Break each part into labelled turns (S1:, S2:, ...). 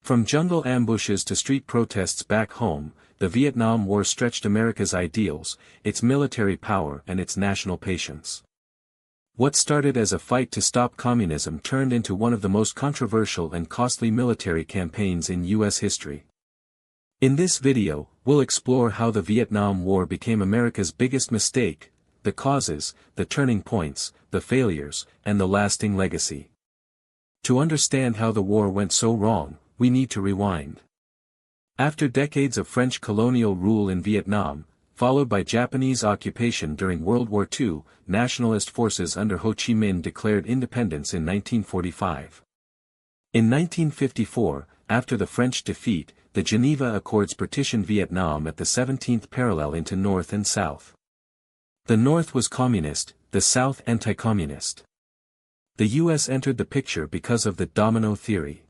S1: From jungle ambushes to street protests back home, the Vietnam War stretched America's ideals, its military power and its national patience. What started as a fight to stop communism turned into one of the most controversial and costly military campaigns in U.S. history. In this video, we'll explore how the Vietnam War became America's biggest mistake, the causes, the turning points, the failures, and the lasting legacy. To understand how the war went so wrong, we need to rewind. After decades of French colonial rule in Vietnam, followed by Japanese occupation during World War II, nationalist forces under Ho Chi Minh declared independence in 1945. In 1954, after the French defeat, the Geneva Accords partitioned Vietnam at the 17th parallel into North and South. The North was communist, the South anti-communist. The U.S. entered the picture because of the domino theory.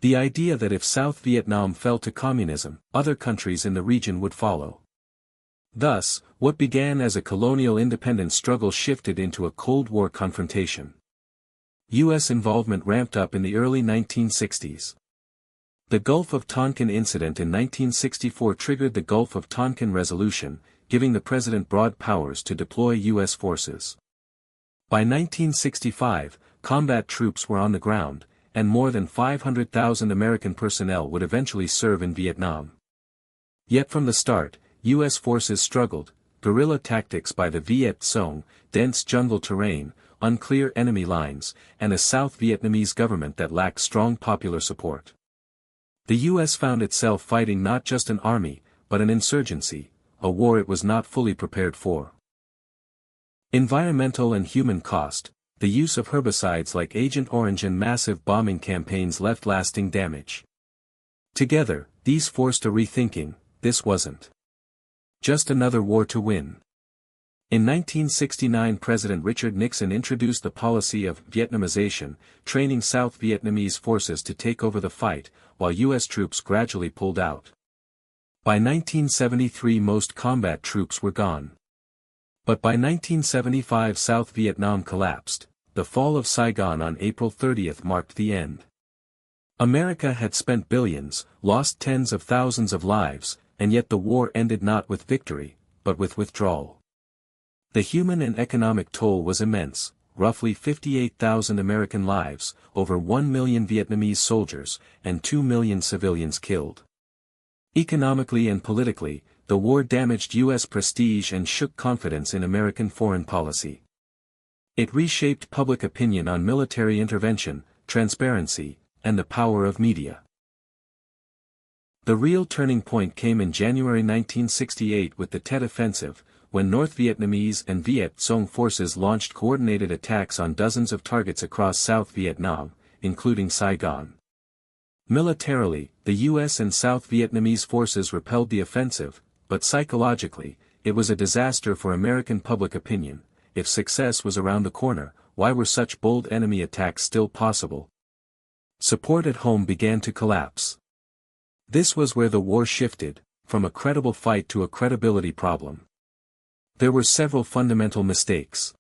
S1: The idea that if South Vietnam fell to communism, other countries in the region would follow. Thus, what began as a colonial independence struggle shifted into a Cold War confrontation. U.S. involvement ramped up in the early 1960s. The Gulf of Tonkin incident in 1964 triggered the Gulf of Tonkin Resolution, giving the president broad powers to deploy U.S. forces. By 1965, combat troops were on the ground, and more than 500,000 American personnel would eventually serve in Vietnam. Yet from the start, U.S. forces struggled, guerrilla tactics by the Viet Cong, dense jungle terrain, unclear enemy lines, and a South Vietnamese government that lacked strong popular support. The U.S. found itself fighting not just an army, but an insurgency, a war it was not fully prepared for. Environmental and human cost. The use of herbicides like Agent Orange and massive bombing campaigns left lasting damage. Together, these forced a rethinking. This wasn't just another war to win. In 1969, President Richard Nixon introduced the policy of Vietnamization, training South Vietnamese forces to take over the fight, while U.S. troops gradually pulled out. By 1973, most combat troops were gone. But by 1975, South Vietnam collapsed. The fall of Saigon on April 30 marked the end. America had spent billions, lost tens of thousands of lives, and yet the war ended not with victory, but with withdrawal. The human and economic toll was immense, roughly 58,000 American lives, over 1 million Vietnamese soldiers, and 2 million civilians killed. Economically and politically, the war damaged U.S. prestige and shook confidence in American foreign policy. It reshaped public opinion on military intervention, transparency, and the power of media. The real turning point came in January 1968 with the Tet Offensive, when North Vietnamese and Viet Cong forces launched coordinated attacks on dozens of targets across South Vietnam, including Saigon. Militarily, the U.S. and South Vietnamese forces repelled the offensive, but psychologically, it was a disaster for American public opinion. If success was around the corner, why were such bold enemy attacks still possible? Support at home began to collapse. This was where the war shifted, from a credible fight to a credibility problem. There were several fundamental mistakes.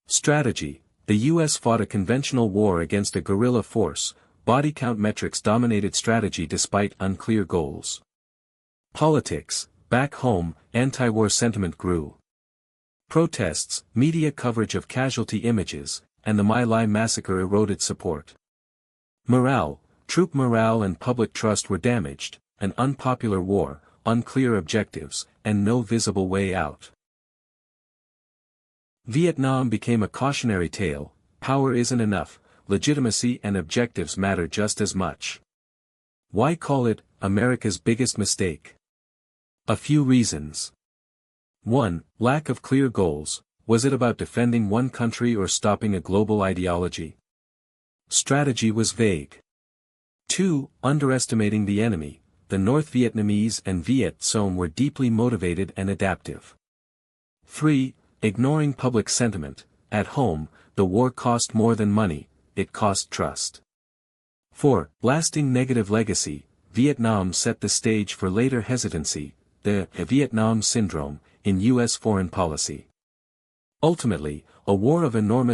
S1: Strategy. The U.S. fought a conventional war against a guerrilla force. Body count metrics dominated strategy despite unclear goals. Politics. Back home, anti-war sentiment grew. Protests, media coverage of casualty images, and the My Lai massacre eroded support. Morale, troop morale and public trust were damaged, an unpopular war, unclear objectives, and no visible way out. Vietnam became a cautionary tale. Power isn't enough, legitimacy and objectives matter just as much. Why call it America's biggest mistake? A few reasons. 1. Lack of clear goals. Was it about defending one country or stopping a global ideology? Strategy was vague. 2. Underestimating the enemy. The North Vietnamese and Viet Cong were deeply motivated and adaptive. 3. Ignoring public sentiment. At home, the war cost more than money, it cost trust. 4. Lasting negative legacy. Vietnam set the stage for later hesitancy, the Vietnam Syndrome, in U.S. foreign policy. Ultimately, a war of enormous